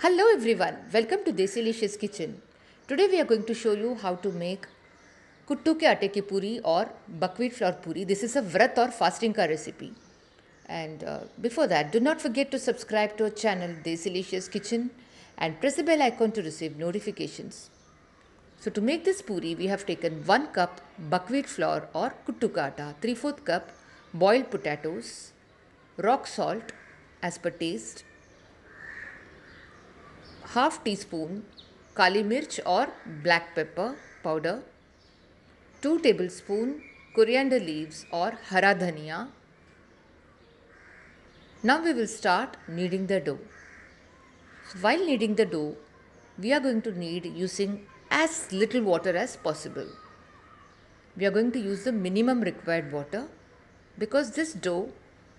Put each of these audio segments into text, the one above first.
Hello everyone, welcome to Desilicious Kitchen. Today we are going to show you how to make Kuttu ke aate ki puri or buckwheat flour puri. This is a vrat or fasting ka recipe. And before that, do not forget to subscribe to our channel Desilicious Kitchen and press the bell icon to receive notifications. So to make this puri, we have taken 1 cup buckwheat flour or kuttu ka aata, 3/4 cup boiled potatoes, rock salt as per taste, half teaspoon kali mirch or black pepper powder, 2 tablespoon coriander leaves or hara dhania. Now we will start kneading the dough. So while kneading the dough, we are going to knead using as little water as possible. We are going to use the minimum required water because this dough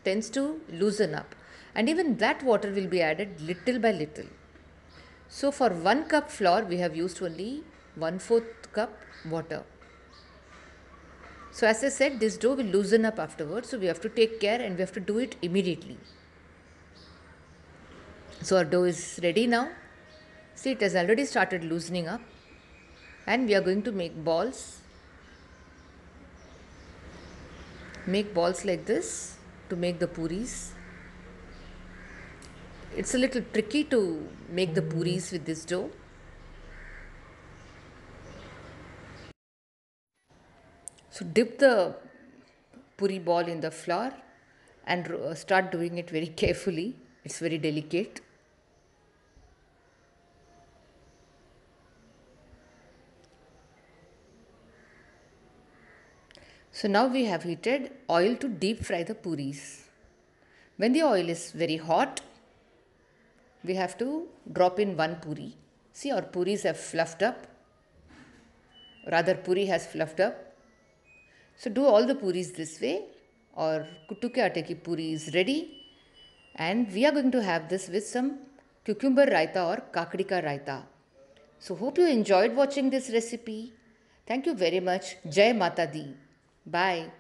tends to loosen up, and even that water will be added little by little. So for 1 cup flour, we have used only 1/4 cup water. So as I said, this dough will loosen up afterwards. So we have to take care and we have to do it immediately. So our dough is ready now. See, it has already started loosening up. And we are going to make balls. Make balls like this to make the puris. It's a little tricky to make the puris with this dough. So dip the puri ball in the flour and start doing it very carefully. It's very delicate. So now we have heated oil to deep fry the puris. When the oil is very hot, we have to drop in one puri. See, our puris have fluffed up. Rather, puri has fluffed up. So do all the puris this way. Or kuttu ke aate ki puri is ready. And we are going to have this with some cucumber raita or kakdi ka raita. So hope you enjoyed watching this recipe. Thank you very much. Jai Mata Di. Bye.